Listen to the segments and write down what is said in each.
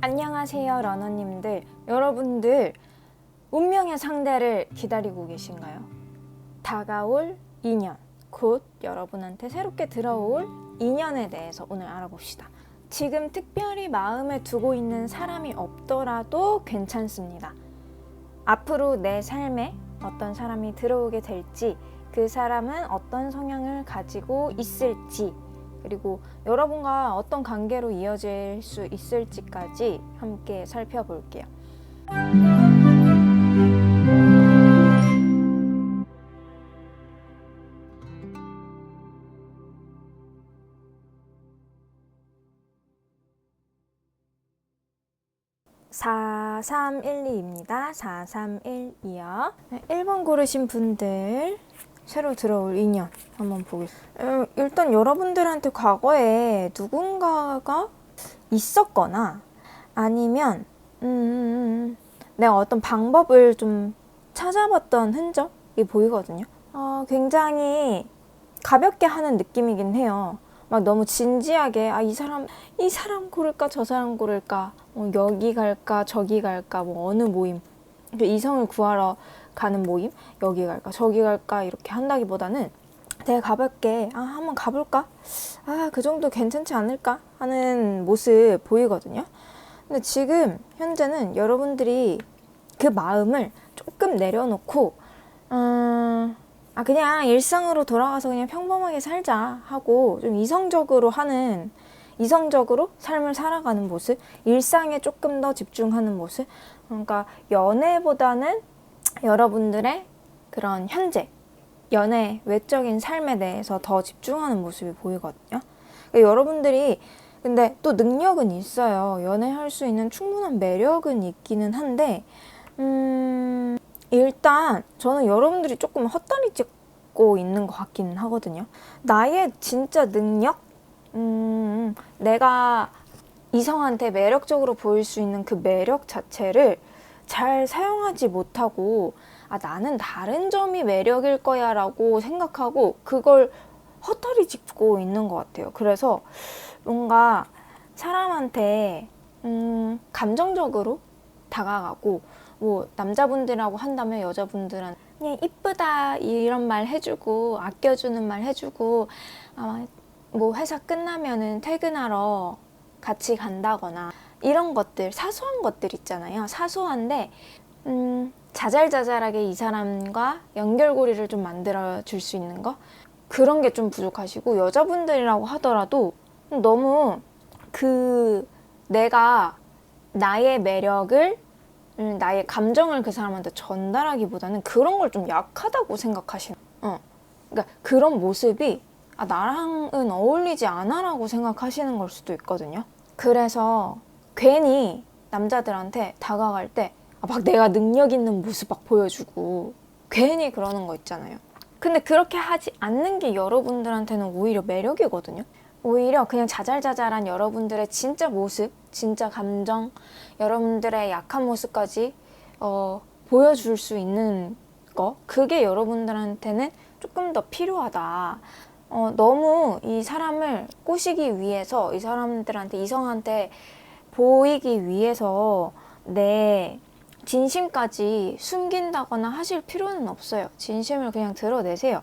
안녕하세요 러너님들. 여러분들 운명의 상대를 기다리고 계신가요? 다가올 인연, 곧 여러분한테 새롭게 들어올 인연에 대해서 오늘 알아봅시다. 지금 특별히 마음에 두고 있는 사람이 없더라도 괜찮습니다. 앞으로 내 삶에 어떤 사람이 들어오게 될지, 그 사람은 어떤 성향을 가지고 있을지, 그리고 여러분과 어떤 관계로 이어질 수 있을지까지 함께 살펴볼게요. (4312입니다) 4312요. 1번 고르신 분들 새로 들어올 인연 한번 보겠습니다. 일단 여러분들한테 과거에 누군가가 있었거나 아니면 내가 어떤 방법을 좀 찾아봤던 흔적이 보이거든요. 굉장히 가볍게 하는 느낌이긴 해요. 막 너무 진지하게 이 사람 고를까 저 사람 고를까, 여기 갈까 저기 갈까, 어느 모임, 이성을 구하러 가는 모임, 여기 갈까 저기 갈까 이렇게 한다기보다는 되게 가볍게 한번 가볼까? 그 정도 괜찮지 않을까? 하는 모습 보이거든요. 근데 지금 현재는 여러분들이 그 마음을 조금 내려놓고 그냥 일상으로 돌아가서 그냥 평범하게 살자 하고 좀 이성적으로 삶을 살아가는 모습, 일상에 조금 더 집중하는 모습. 그러니까 연애보다는 여러분들의 그런 현재, 연애, 외적인 삶에 대해서 더 집중하는 모습이 보이거든요. 그러니까 여러분들이 근데 또 능력은 있어요. 연애할 수 있는 충분한 매력은 있기는 한데 일단 저는 여러분들이 조금 헛다리 짚고 있는 것 같기는 하거든요. 나의 진짜 능력? 내가 이성한테 매력적으로 보일 수 있는 그 매력 자체를 잘 사용하지 못하고 나는 다른 점이 매력일 거야 라고 생각하고 그걸 헛다리 짚고 있는 것 같아요. 그래서 뭔가 사람한테 감정적으로 다가가고, 남자분들하고 한다면 여자분들은 그냥 이쁘다 이런 말 해주고 아껴주는 말 해주고, 회사 끝나면은 퇴근하러 같이 간다거나 이런 것들, 사소한 것들 있잖아요. 사소한데 자잘자잘하게 이 사람과 연결고리를 좀 만들어 줄 수 있는 거, 그런 게 좀 부족하시고, 여자분들이라고 하더라도 너무 내가 나의 매력을, 나의 감정을 그 사람한테 전달하기보다는 그런 걸 좀 약하다고 생각하시는, 그러니까 그런 모습이 나랑은 어울리지 않아 라고 생각하시는 걸 수도 있거든요. 그래서 괜히 남자들한테 다가갈 때 막 내가 능력 있는 모습 막 보여주고 괜히 그러는 거 있잖아요. 근데 그렇게 하지 않는 게 여러분들한테는 오히려 매력이거든요. 오히려 그냥 자잘자잘한 여러분들의 진짜 모습, 진짜 감정, 여러분들의 약한 모습까지 보여줄 수 있는 거, 그게 여러분들한테는 조금 더 필요하다. 너무 이 사람을 꼬시기 위해서, 이 사람들한테, 이성한테 보이기 위해서 내 진심까지 숨긴다거나 하실 필요는 없어요. 진심을 그냥 드러내세요.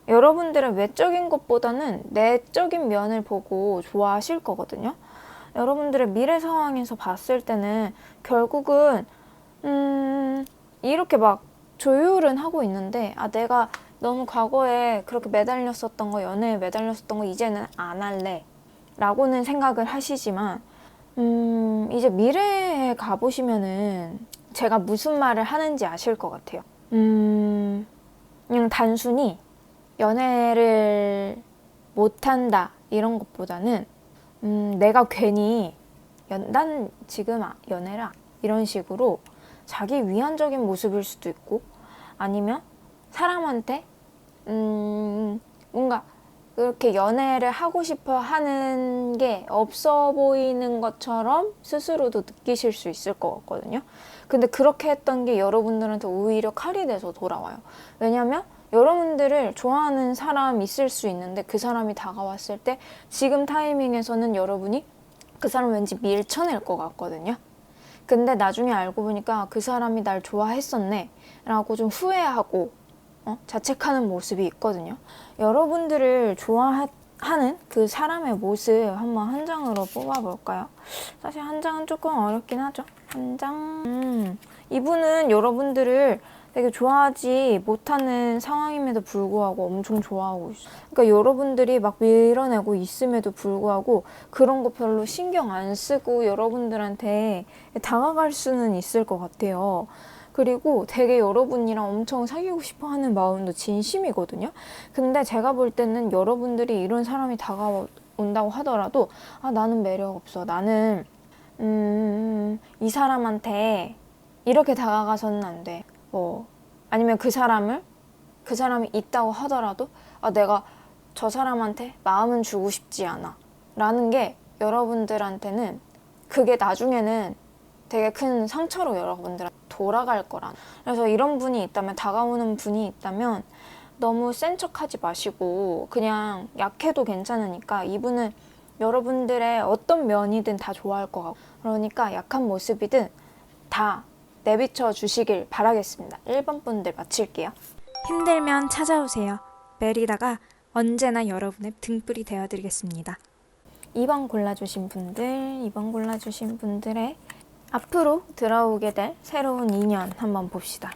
여러분들은 외적인 것보다는 내적인 면을 보고 좋아하실 거거든요. 여러분들의 미래 상황에서 봤을 때는 결국은 이렇게 막 조율은 하고 있는데 내가 너무 과거에 그렇게 매달렸었던 거, 연애에 매달렸었던 거 이제는 안 할래 라고는 생각을 하시지만 이제 미래에 가보시면은 제가 무슨 말을 하는지 아실 것 같아요. 그냥 단순히 연애를 못한다 이런 것보다는 내가 괜히 난 지금 연애를 이런 식으로 자기 위안적인 모습일 수도 있고, 아니면 사람한테 뭔가 그렇게 연애를 하고 싶어 하는 게 없어 보이는 것처럼 스스로도 느끼실 수 있을 것 같거든요. 근데 그렇게 했던 게 여러분들한테 오히려 칼이 돼서 돌아와요. 왜냐면 여러분들을 좋아하는 사람 있을 수 있는데 그 사람이 다가왔을 때 지금 타이밍에서는 여러분이 그 사람 왠지 밀쳐낼 것 같거든요. 근데 나중에 알고 보니까 그 사람이 날 좋아했었네 라고 좀 후회하고 자책하는 모습이 있거든요. 여러분들을 좋아하는 그 사람의 모습 한번 한 장으로 뽑아볼까요? 사실 한 장은 조금 어렵긴 하죠. 한 장. 이분은 여러분들을 되게 좋아하지 못하는 상황임에도 불구하고 엄청 좋아하고 있어요. 그러니까 여러분들이 막 밀어내고 있음에도 불구하고 그런 거 별로 신경 안 쓰고 여러분들한테 다가갈 수는 있을 것 같아요. 그리고 되게 여러분이랑 엄청 사귀고 싶어 하는 마음도 진심이거든요. 근데 제가 볼 때는 여러분들이 이런 사람이 다가온다고 하더라도 나는 매력 없어. 나는 이 사람한테 이렇게 다가가서는 안 돼. 아니면 그 사람이 있다고 하더라도 내가 저 사람한테 마음은 주고 싶지 않아 라는 게 여러분들한테는 그게 나중에는 되게 큰 상처로 여러분들한테 돌아갈 거란. 그래서 이런 분이 있다면, 다가오는 분이 있다면 너무 센 척하지 마시고 그냥 약해도 괜찮으니까 이분은 여러분들의 어떤 면이든 다 좋아할 것 같고, 그러니까 약한 모습이든 다 내비쳐 주시길 바라겠습니다. 1번 분들 마칠게요. 힘들면 찾아오세요. 메리다가 언제나 여러분의 등불이 되어드리겠습니다. 2번 골라주신 분들의 앞으로 들어오게 될 새로운 인연 한번 봅시다.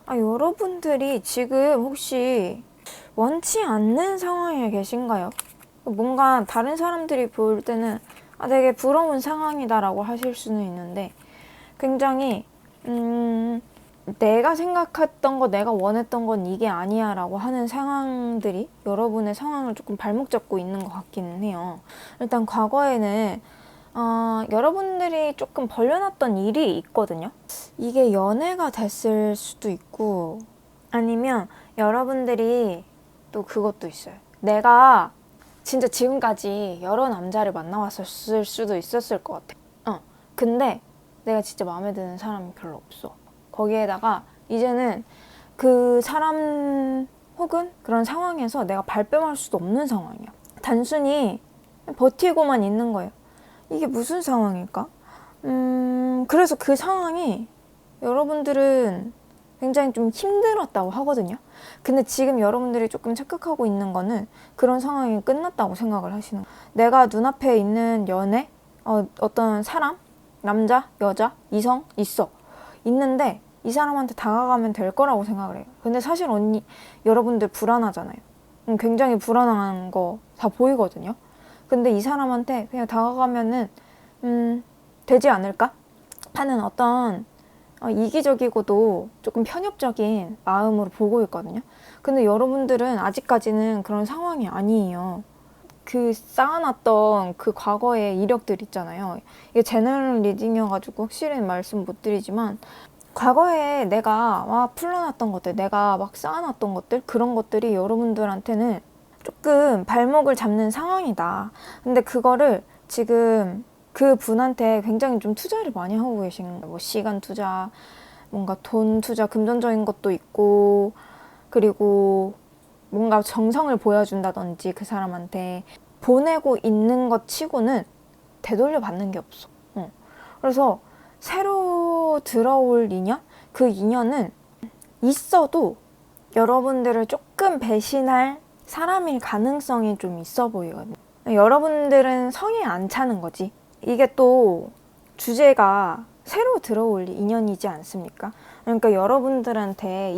여러분들이 지금 혹시 원치 않는 상황에 계신가요? 뭔가 다른 사람들이 볼 때는 되게 부러운 상황이다라고 하실 수는 있는데, 굉장히 내가 생각했던 거, 내가 원했던 건 이게 아니야 라고 하는 상황들이 여러분의 상황을 조금 발목 잡고 있는 것 같기는 해요. 일단 과거에는 여러분들이 조금 벌려놨던 일이 있거든요. 이게 연애가 됐을 수도 있고, 아니면 여러분들이 또 그것도 있어요. 내가 진짜 지금까지 여러 남자를 만나왔을 수도 있었을 것 같아. 근데 내가 진짜 마음에 드는 사람이 별로 없어. 거기에다가 이제는 그 사람 혹은 그런 상황에서 내가 발뺌할 수도 없는 상황이야. 단순히 버티고만 있는 거예요. 이게 무슨 상황일까? 그래서 그 상황이 여러분들은 굉장히 좀 힘들었다고 하거든요. 근데 지금 여러분들이 조금 착각하고 있는 거는 그런 상황이 끝났다고 생각을 하시는 거예요. 내가 눈앞에 있는 연애, 어떤 사람, 남자, 여자, 이성 있는데 이 사람한테 다가가면 될 거라고 생각을 해요. 근데 사실 여러분들 불안하잖아요. 굉장히 불안한 거 다 보이거든요. 근데 이 사람한테 그냥 다가가면은 되지 않을까 하는 어떤 이기적이고도 조금 편협적인 마음으로 보고 있거든요. 근데 여러분들은 아직까지는 그런 상황이 아니에요. 그 쌓아놨던 그 과거의 이력들 있잖아요. 이게 제너럴 리딩이어가지고 확실히 말씀 못 드리지만, 과거에 내가 막 풀러놨던 것들, 내가 막 쌓아놨던 것들, 그런 것들이 여러분들한테는 조금 발목을 잡는 상황이다. 근데 그거를 지금 그 분한테 굉장히 좀 투자를 많이 하고 계신 거예요. 시간 투자, 뭔가 돈 투자, 금전적인 것도 있고, 그리고 뭔가 정성을 보여준다든지 그 사람한테 보내고 있는 것 치고는 되돌려 받는 게 없어. 그래서 새로 들어올 인연? 그 인연은 있어도 여러분들을 조금 배신할 사람일 가능성이 좀 있어 보이거든요. 여러분들은 성에 안 차는 거지. 이게 또 주제가 새로 들어올 인연이지 않습니까? 그러니까 여러분들한테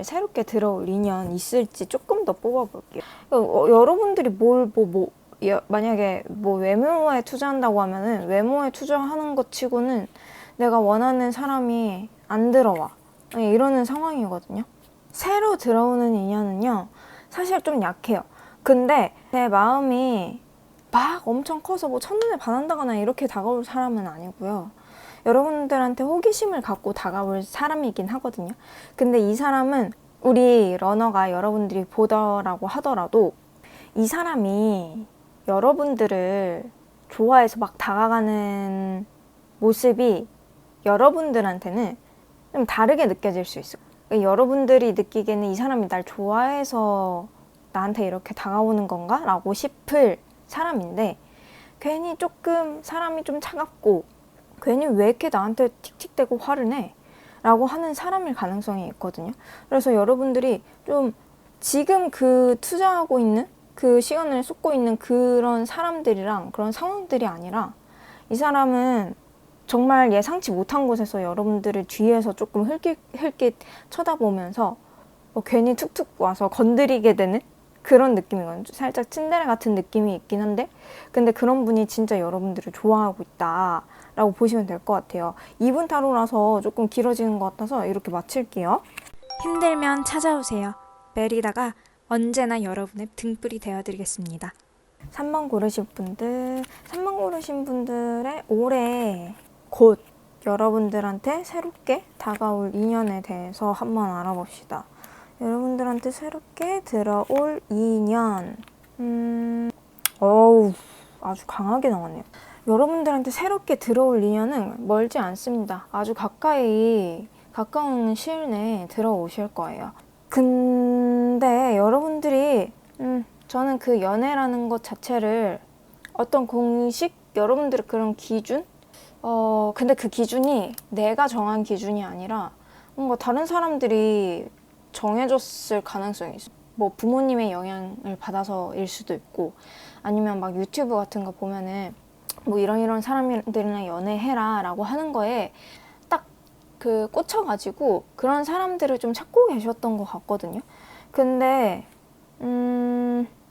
새롭게 들어올 인연 있을지 조금 더 뽑아볼게요. 여러분들이 만약에 외모에 투자한다고 하면은 외모에 투자하는 것 치고는 내가 원하는 사람이 안 들어와. 이러는 상황이거든요. 새로 들어오는 인연은요, 사실 좀 약해요. 근데 제 마음이 막 엄청 커서 첫눈에 반한다거나 이렇게 다가올 사람은 아니고요. 여러분들한테 호기심을 갖고 다가올 사람이긴 하거든요. 근데 이 사람은 우리 러너가 여러분들이 보더라고 하더라도 이 사람이 여러분들을 좋아해서 막 다가가는 모습이 여러분들한테는 좀 다르게 느껴질 수 있어요. 그러니까 여러분들이 느끼기에는 이 사람이 날 좋아해서 나한테 이렇게 다가오는 건가? 라고 싶을 사람인데, 괜히 조금 사람이 좀 차갑고 괜히 왜 이렇게 나한테 틱틱대고 화를 내? 라고 하는 사람일 가능성이 있거든요. 그래서 여러분들이 좀 지금 그 투자하고 있는 그 시간을 쏟고 있는 그런 사람들이랑 그런 상황들이 아니라 이 사람은 정말 예상치 못한 곳에서 여러분들을 뒤에서 조금 흘깃 쳐다보면서 괜히 툭툭 와서 건드리게 되는 그런 느낌이거든요. 살짝 츤데레 같은 느낌이 있긴 한데 근데 그런 분이 진짜 여러분들을 좋아하고 있다라고 보시면 될 것 같아요. 2분 타로라서 조금 길어지는 것 같아서 이렇게 마칠게요. 힘들면 찾아오세요. 메리다가 언제나 여러분의 등불이 되어드리겠습니다. 3번 고르신 분들, 3번 고르신 분들의 올해 곧 여러분들한테 새롭게 다가올 인연에 대해서 한번 알아봅시다. 여러분들한테 새롭게 들어올 인연. 아주 강하게 나왔네요. 여러분들한테 새롭게 들어올 인연은 멀지 않습니다. 아주 가까운 시일 내에 들어오실 거예요. 근데 여러분들이 저는 그 연애라는 것 자체를 어떤 공식, 여러분들의 그런 기준? 근데 그 기준이 내가 정한 기준이 아니라 뭔가 다른 사람들이 정해줬을 가능성이 있어요. 뭐 부모님의 영향을 받아서일 수도 있고 아니면 막 유튜브 같은 거 보면은 뭐 이런 사람들이랑 연애해라 라고 하는 거에 딱 그 꽂혀가지고 그런 사람들을 좀 찾고 계셨던 것 같거든요. 근데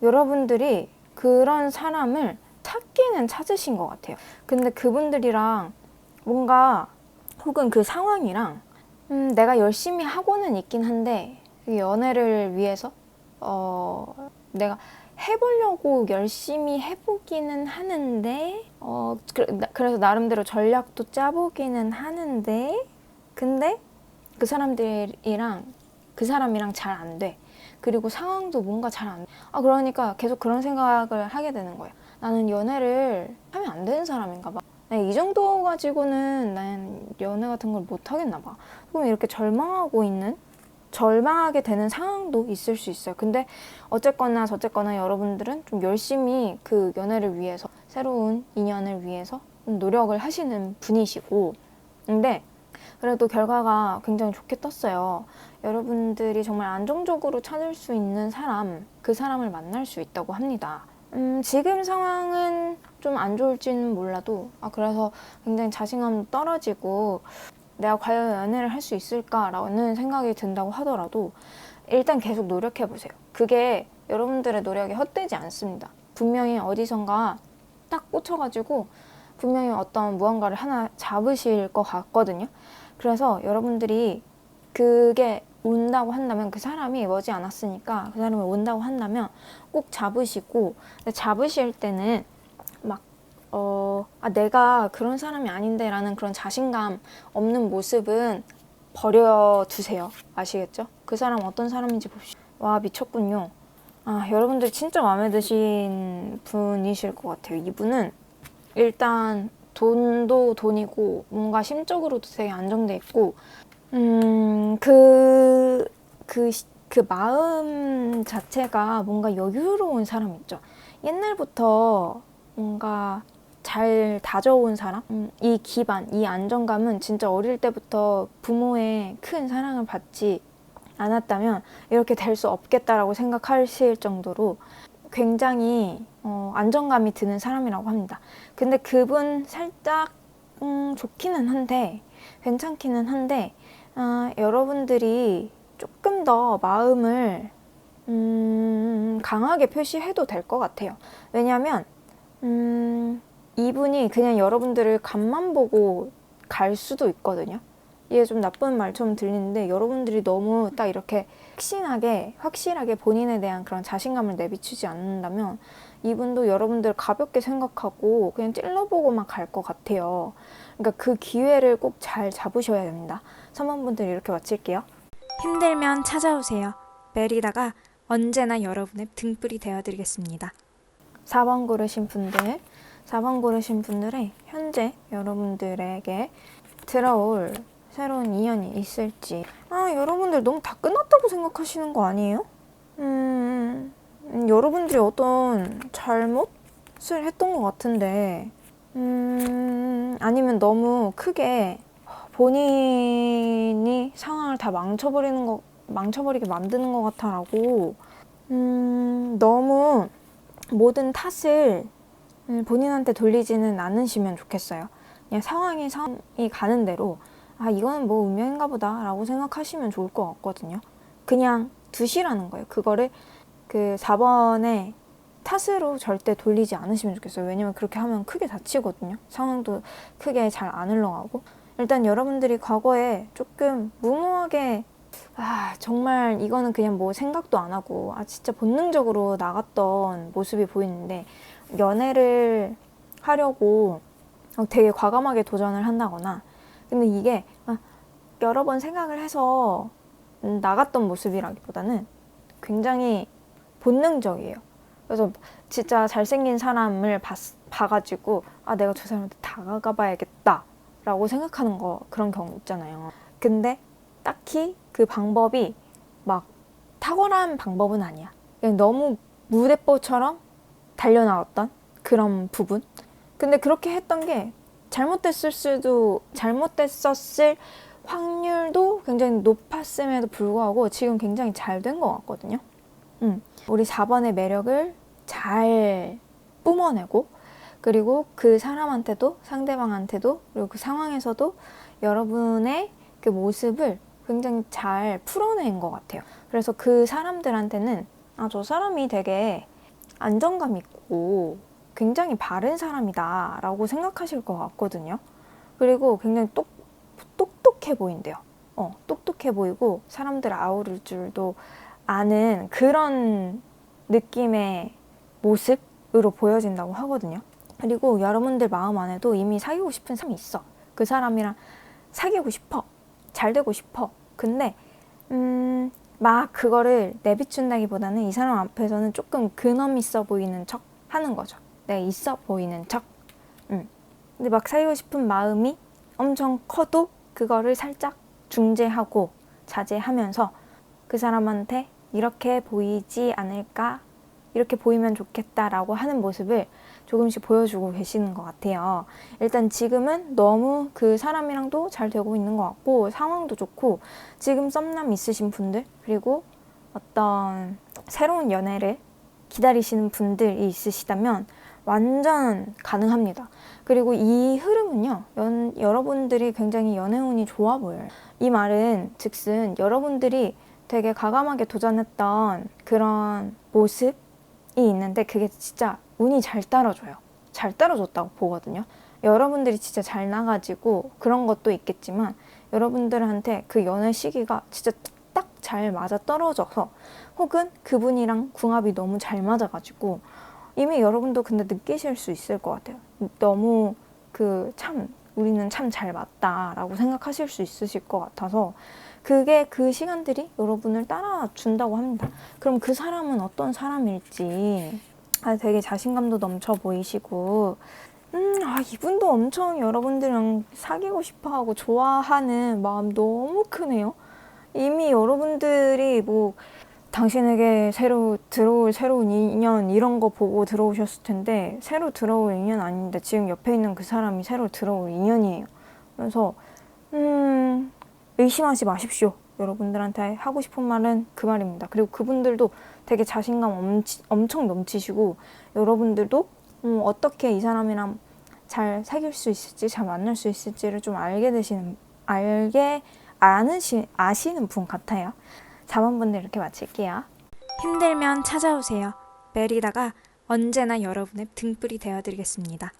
여러분들이 그런 사람을 찾기는 찾으신 것 같아요. 근데 그분들이랑 뭔가 혹은 그 상황이랑 내가 열심히 하고는 있긴 한데 그 연애를 위해서 내가 해보려고 열심히 해보기는 하는데 그래서 나름대로 전략도 짜보기는 하는데 근데 그 사람이랑 잘 안 돼. 그리고 상황도 뭔가 잘 안 돼. 그러니까 계속 그런 생각을 하게 되는 거예요. 나는 연애를 하면 안 되는 사람인가 봐. 이 정도 가지고는 난 연애 같은 걸 못 하겠나 봐. 그럼 이렇게 절망하게 되는 상황도 있을 수 있어요. 근데 어쨌거나 저쨌거나 여러분들은 좀 열심히 그 연애를 위해서 새로운 인연을 위해서 노력을 하시는 분이시고 근데 그래도 결과가 굉장히 좋게 떴어요. 여러분들이 정말 안정적으로 찾을 수 있는 사람, 그 사람을 만날 수 있다고 합니다. 지금 상황은 좀 안 좋을지는 몰라도 그래서 굉장히 자신감도 떨어지고 내가 과연 연애를 할 수 있을까라는 생각이 든다고 하더라도 일단 계속 노력해보세요. 그게 여러분들의 노력이 헛되지 않습니다. 분명히 어디선가 딱 꽂혀가지고 분명히 어떤 무언가를 하나 잡으실 것 같거든요. 그래서 여러분들이 그게 온다고 한다면 그 사람이 머지않았으니까 그 사람이 온다고 한다면 꼭 잡으시고 근데 잡으실 때는 막 내가 그런 사람이 아닌데 라는 그런 자신감 없는 모습은 버려두세요. 아시겠죠? 그 사람 어떤 사람인지 봅시다. 와 미쳤군요. 여러분들 진짜 마음에 드신 분이실 것 같아요. 이분은 일단 돈도 돈이고 뭔가 심적으로도 되게 안정돼 있고 그 마음 자체가 뭔가 여유로운 사람 있죠. 옛날부터 뭔가 잘 다져온 사람? 이 기반, 이 안정감은 진짜 어릴 때부터 부모의 큰 사랑을 받지 않았다면 이렇게 될 수 없겠다라고 생각하실 정도로 굉장히 안정감이 드는 사람이라고 합니다. 근데 그분 살짝 좋기는 한데 괜찮기는 한데 여러분들이 조금 더 마음을 강하게 표시해도 될 것 같아요. 왜냐하면 이분이 그냥 여러분들을 간만 보고 갈 수도 있거든요. 이게 좀 나쁜 말처럼 들리는데 여러분들이 너무 딱 이렇게 확실하게 본인에 대한 그런 자신감을 내비치지 않는다면 이분도 여러분들 가볍게 생각하고 그냥 찔러보고만 갈 것 같아요. 그러니까 그 기회를 꼭 잘 잡으셔야 됩니다. 3번 분들 이렇게 마칠게요. 힘들면 찾아오세요. 메리다가 언제나 여러분의 등불이 되어드리겠습니다. 4번 고르신 분들의 현재 여러분들에게 들어올 새로운 인연이 있을지. 여러분들 너무 다 끝났다고 생각하시는 거 아니에요? 여러분들이 어떤 잘못? 탓을 했던 것 같은데, 아니면 너무 크게 본인이 상황을 다 망쳐버리게 만드는 것 같아라고, 너무 모든 탓을 본인한테 돌리지는 않으시면 좋겠어요. 그냥 상황이 가는 대로, 아, 이거는 뭐 운명인가 보다 라고 생각하시면 좋을 것 같거든요. 그냥 두시라는 거예요. 그거를 그 4번의 탓으로 절대 돌리지 않으시면 좋겠어요. 왜냐면 그렇게 하면 크게 다치거든요. 상황도 크게 잘 안 흘러가고. 일단 여러분들이 과거에 조금 무모하게, 정말 이거는 그냥 뭐 생각도 안 하고, 진짜 본능적으로 나갔던 모습이 보이는데, 연애를 하려고 되게 과감하게 도전을 한다거나, 근데 이게 여러 번 생각을 해서 나갔던 모습이라기보다는 굉장히 본능적이에요. 그래서 진짜 잘생긴 사람을 봐가지고 내가 저 사람한테 다가가 봐야겠다 라고 생각하는 그런 경우 있잖아요. 근데 딱히 그 방법이 막 탁월한 방법은 아니야. 그냥 너무 무대뽀처럼 달려나왔던 그런 부분. 근데 그렇게 했던 게 잘못됐었을 확률도 굉장히 높았음에도 불구하고 지금 굉장히 잘 된 것 같거든요. 우리 4번의 매력을 잘 뿜어내고, 그리고 그 사람한테도, 상대방한테도, 그리고 그 상황에서도 여러분의 그 모습을 굉장히 잘 풀어낸 것 같아요. 그래서 그 사람들한테는 저 사람이 되게 안정감 있고 굉장히 바른 사람이다 라고 생각하실 것 같거든요. 그리고 굉장히 똑똑해 보인대요. 똑똑해 보이고 사람들을 아우를 줄도 아는 그런 느낌의 모습으로 보여진다고 하거든요. 그리고 여러분들 마음 안에도 이미 사귀고 싶은 사람이 있어. 그 사람이랑 사귀고 싶어. 잘 되고 싶어. 근데 막 그거를 내비춘다기보다는 이 사람 앞에서는 조금 근엄 있어 보이는 척 하는 거죠. 내가 있어 보이는 척. 근데 막 사귀고 싶은 마음이 엄청 커도 그거를 살짝 중재하고 자제하면서 그 사람한테 이렇게 보이지 않을까? 이렇게 보이면 좋겠다라고 하는 모습을 조금씩 보여주고 계시는 것 같아요. 일단 지금은 너무 그 사람이랑도 잘 되고 있는 것 같고, 상황도 좋고, 지금 썸남 있으신 분들, 그리고 어떤 새로운 연애를 기다리시는 분들이 있으시다면 완전 가능합니다. 그리고 이 흐름은요, 여러분들이 굉장히 연애운이 좋아 보여요. 이 말은 즉슨 여러분들이 되게 과감하게 도전했던 그런 모습이 있는데 그게 진짜 운이 잘 따라줘요. 잘 따라줬다고 보거든요. 여러분들이 진짜 잘 나가지고 그런 것도 있겠지만 여러분들한테 그 연애 시기가 진짜 딱 잘 맞아 떨어져서, 혹은 그분이랑 궁합이 너무 잘 맞아가지고 이미 여러분도 근데 느끼실 수 있을 것 같아요. 너무 우리는 참 잘 맞다라고 생각하실 수 있으실 것 같아서 그게 그 시간들이 여러분을 따라준다고 합니다. 그럼 그 사람은 어떤 사람일지 되게 자신감도 넘쳐 보이시고, 이분도 엄청 여러분들이랑 사귀고 싶어하고 좋아하는 마음 너무 크네요. 이미 여러분들이 뭐 당신에게 새로 들어올 새로운 인연 이런 거 보고 들어오셨을 텐데 새로 들어올 인연 아닌데 지금 옆에 있는 그 사람이 새로 들어올 인연이에요. 그래서 의심하지 마십시오. 여러분들한테 하고 싶은 말은 그 말입니다. 그리고 그분들도 되게 자신감 엄청 넘치시고, 여러분들도 어떻게 이 사람이랑 잘 사귈 수 있을지, 잘 만날 수 있을지를 좀 아시는 분 같아요. 4번 분들 이렇게 마칠게요. 힘들면 찾아오세요. 메리다가 언제나 여러분의 등불이 되어드리겠습니다.